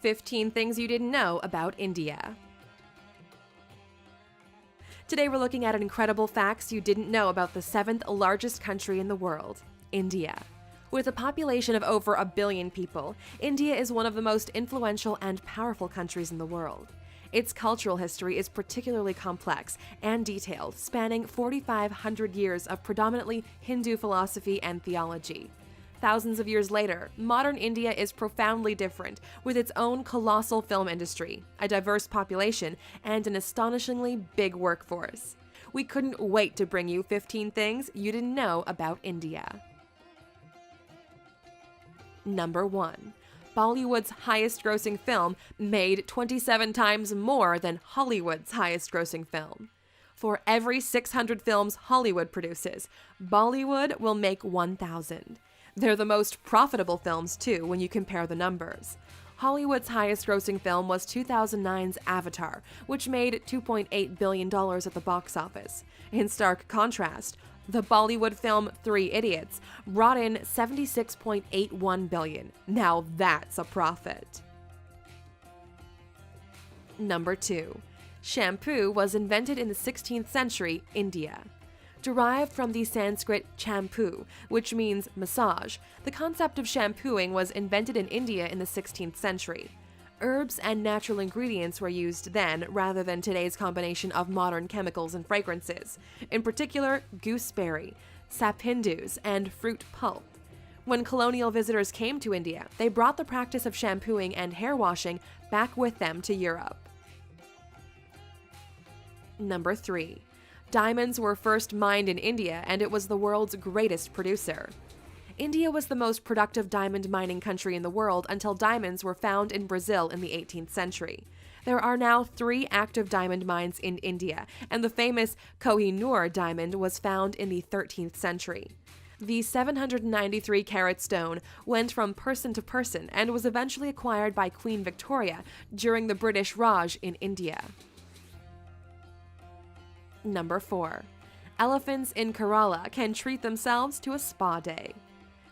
15 things you didn't know about India. Today we're looking at incredible facts you didn't know about the 7th largest country in the world, India. With a population of over 1 billion people, India is one of the most influential and powerful countries in the world. Its cultural history is particularly complex and detailed, spanning 4,500 years of predominantly Hindu philosophy and theology. Thousands of years later, modern India is profoundly different, with its own colossal film industry, a diverse population, and an astonishingly big workforce. We couldn't wait to bring you 15 things you didn't know about India. Number 1. Bollywood's highest-grossing film made 27 times more than Hollywood's highest-grossing film. For every 600 films Hollywood produces, Bollywood will make 1,000. They're the most profitable films, too, when you compare the numbers. Hollywood's highest-grossing film was 2009's Avatar, which made $2.8 billion at the box office. In stark contrast, the Bollywood film 3 Idiots brought in $76.81 billion. Now that's a profit. Number 2. Shampoo was invented in the 16th century, India. Derived from the Sanskrit champu, which means massage, the concept of shampooing was invented in India in the 16th century. Herbs and natural ingredients were used then, rather than today's combination of modern chemicals and fragrances, in particular gooseberry, sapindus, and fruit pulp. When colonial visitors came to India, they brought the practice of shampooing and hair washing back with them to Europe. Number 3. Diamonds were first mined in India, and it was the world's greatest producer. India was the most productive diamond mining country in the world until diamonds were found in Brazil in the 18th century. There are now 3 active diamond mines in India, and the famous Kohinoor diamond was found in the 13th century. The 793-carat stone went from person to person and was eventually acquired by Queen Victoria during the British Raj in India. Number 4. Elephants in Kerala can treat themselves to a spa day.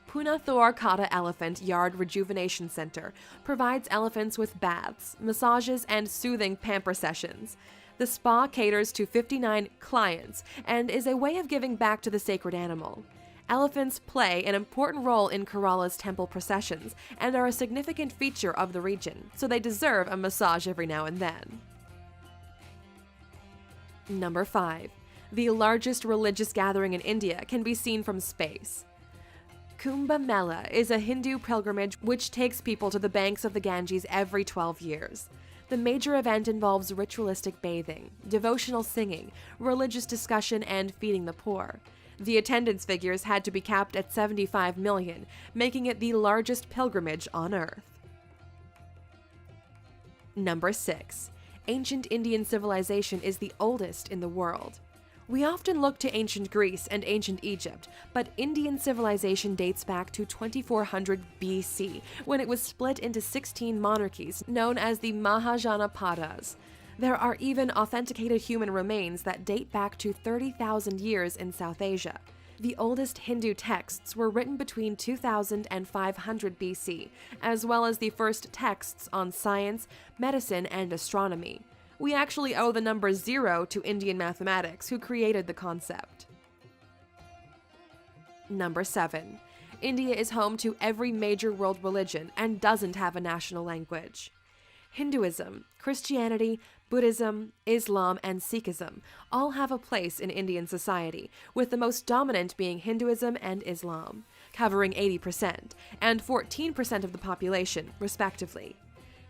Punathur Kata Elephant Yard Rejuvenation Center provides elephants with baths, massages, and soothing pamper sessions. The spa caters to 59 clients and is a way of giving back to the sacred animal. Elephants play an important role in Kerala's temple processions and are a significant feature of the region, so they deserve a massage every now and then. Number 5. The largest religious gathering in India can be seen from space. Kumbh Mela is a Hindu pilgrimage which takes people to the banks of the Ganges every 12 years. The major event involves ritualistic bathing, devotional singing, religious discussion, and feeding the poor. The attendance figures had to be capped at 75 million, making it the largest pilgrimage on Earth. Number 6. Ancient Indian civilization is the oldest in the world. We often look to ancient Greece and ancient Egypt, but Indian civilization dates back to 2400 BC, when it was split into 16 monarchies known as the Mahajanapadas. There are even authenticated human remains that date back to 30,000 years in South Asia. The oldest Hindu texts were written between 2000 and 500 BC, as well as the first texts on science, medicine, and astronomy. We actually owe the number 0 to Indian mathematics, who created the concept. Number 7. India is home to every major world religion and doesn't have a national language. Hinduism, Christianity, Buddhism, Islam, and Sikhism all have a place in Indian society, with the most dominant being Hinduism and Islam, covering 80% and 14% of the population, respectively.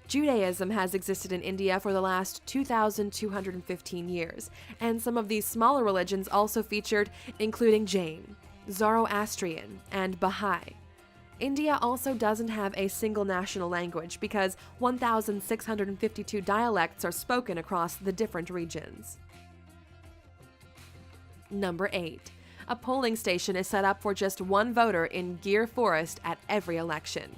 Judaism has existed in India for the last 2,215 years, and some of these smaller religions also featured, including Jain, Zoroastrian, and Baha'i. India also doesn't have a single national language because 1,652 dialects are spoken across the different regions. Number 8. A polling station is set up for just one voter in Gir Forest at every election.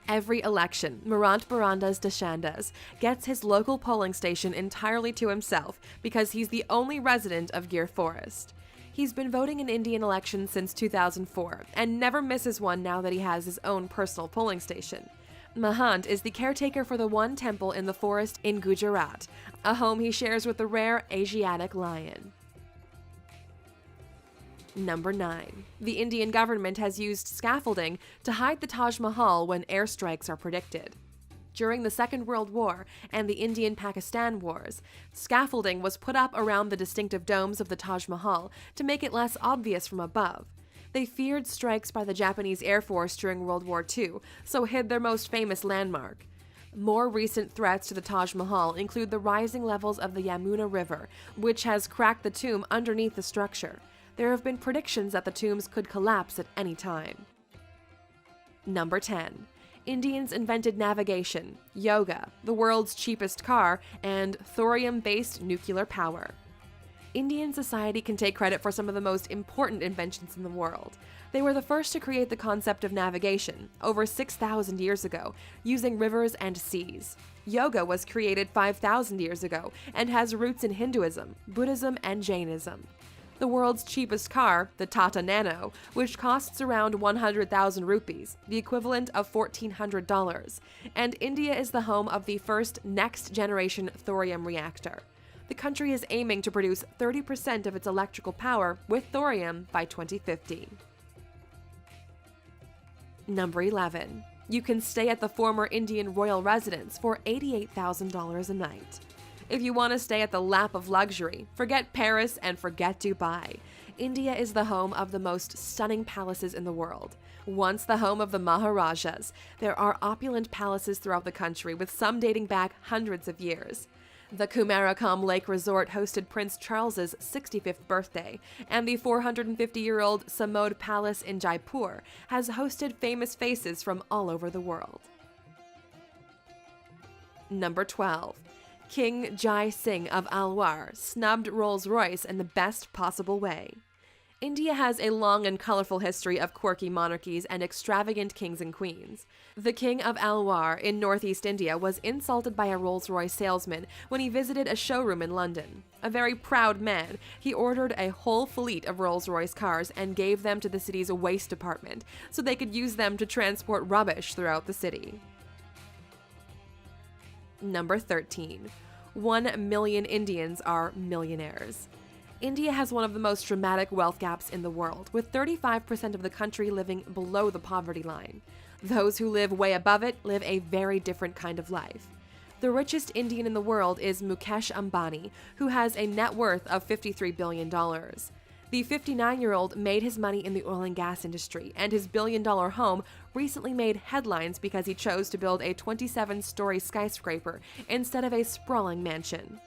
Every election, Marant Barandas Dashandas gets his local polling station entirely to himself because he's the only resident of Gir Forest. He's been voting in Indian elections since 2004 and never misses one now that he has his own personal polling station. Mahant is the caretaker for the one temple in the forest in Gujarat, a home he shares with the rare Asiatic lion. Number 9. The Indian government has used scaffolding to hide the Taj Mahal when airstrikes are predicted. During the Second World War and the Indian-Pakistan Wars, scaffolding was put up around the distinctive domes of the Taj Mahal to make it less obvious from above. They feared strikes by the Japanese Air Force during World War II, so hid their most famous landmark. More recent threats to the Taj Mahal include the rising levels of the Yamuna River, which has cracked the tomb underneath the structure. There have been predictions that the tombs could collapse at any time. Number 10. Indians invented navigation, yoga, the world's cheapest car, and thorium-based nuclear power. Indian society can take credit for some of the most important inventions in the world. They were the first to create the concept of navigation, over 6,000 years ago, using rivers and seas. Yoga was created 5,000 years ago and has roots in Hinduism, Buddhism, and Jainism. The world's cheapest car, the Tata Nano, which costs around 100,000 rupees, the equivalent of $1,400, and India is the home of the first next-generation thorium reactor. The country is aiming to produce 30% of its electrical power with thorium by 2050. Number 11. You can stay at the former Indian royal residence for $88,000 a night. If you want to stay at the lap of luxury, forget Paris and forget Dubai. India is the home of the most stunning palaces in the world. Once the home of the Maharajas, there are opulent palaces throughout the country, with some dating back hundreds of years. The Kumarakam Lake Resort hosted Prince Charles's 65th birthday, and the 450-year-old Samod Palace in Jaipur has hosted famous faces from all over the world. Number 12. King Jai Singh of Alwar snubbed Rolls-Royce in the best possible way. India has a long and colorful history of quirky monarchies and extravagant kings and queens. The King of Alwar in northeast India was insulted by a Rolls-Royce salesman when he visited a showroom in London. A very proud man, he ordered a whole fleet of Rolls-Royce cars and gave them to the city's waste department so they could use them to transport rubbish throughout the city. Number 13. 1 million Indians are millionaires. India has one of the most dramatic wealth gaps in the world, with 35% of the country living below the poverty line. Those who live way above it live a very different kind of life. The richest Indian in the world is Mukesh Ambani, who has a net worth of $53 billion. The 59-year-old made his money in the oil and gas industry, and his billion-dollar home recently made headlines because he chose to build a 27-story skyscraper instead of a sprawling mansion.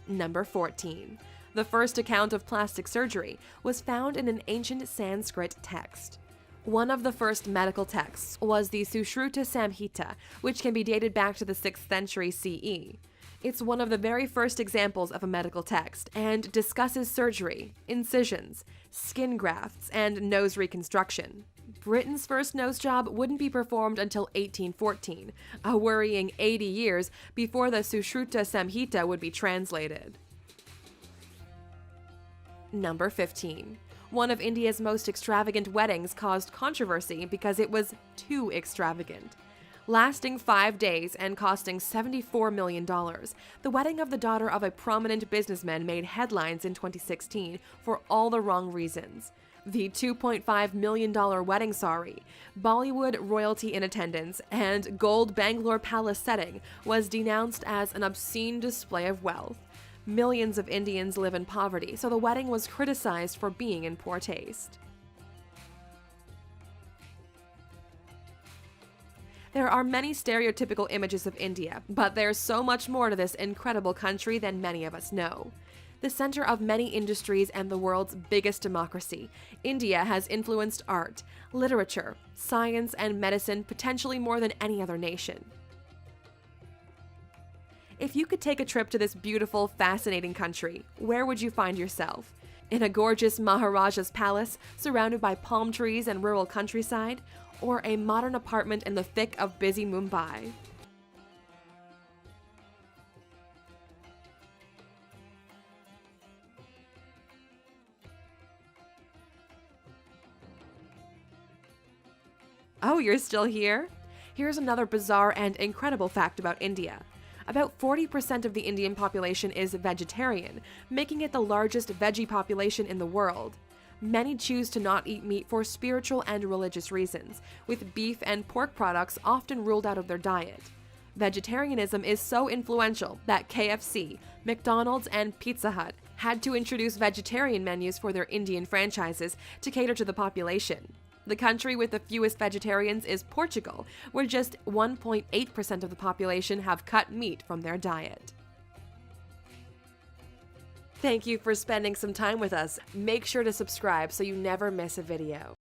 Number 14. The first account of plastic surgery was found in an ancient Sanskrit text. One of the first medical texts was the Sushruta Samhita, which can be dated back to the 6th century CE. It's one of the very first examples of a medical text and discusses surgery, incisions, skin grafts, and nose reconstruction. Britain's first nose job wouldn't be performed until 1814, a worrying 80 years before the Sushruta Samhita would be translated. Number 15. One of India's most extravagant weddings caused controversy because it was too extravagant. Lasting 5 days and costing $74 million, the wedding of the daughter of a prominent businessman made headlines in 2016 for all the wrong reasons. The $2.5 million wedding sari, Bollywood royalty in attendance, and gold Bangalore Palace setting was denounced as an obscene display of wealth. Millions of Indians live in poverty, so the wedding was criticized for being in poor taste. There are many stereotypical images of India, but there's so much more to this incredible country than many of us know. The center of many industries and the world's biggest democracy, India has influenced art, literature, science, and medicine potentially more than any other nation. If you could take a trip to this beautiful, fascinating country, where would you find yourself? In a gorgeous Maharaja's palace surrounded by palm trees and rural countryside, or a modern apartment in the thick of busy Mumbai? Oh, you're still here? Here's another bizarre and incredible fact about India. About 40% of the Indian population is vegetarian, making it the largest veggie population in the world. Many choose to not eat meat for spiritual and religious reasons, with beef and pork products often ruled out of their diet. Vegetarianism is so influential that KFC, McDonald's, and Pizza Hut had to introduce vegetarian menus for their Indian franchises to cater to the population. The country with the fewest vegetarians is Portugal, where just 1.8% of the population have cut meat from their diet. Thank you for spending some time with us. Make sure to subscribe so you never miss a video.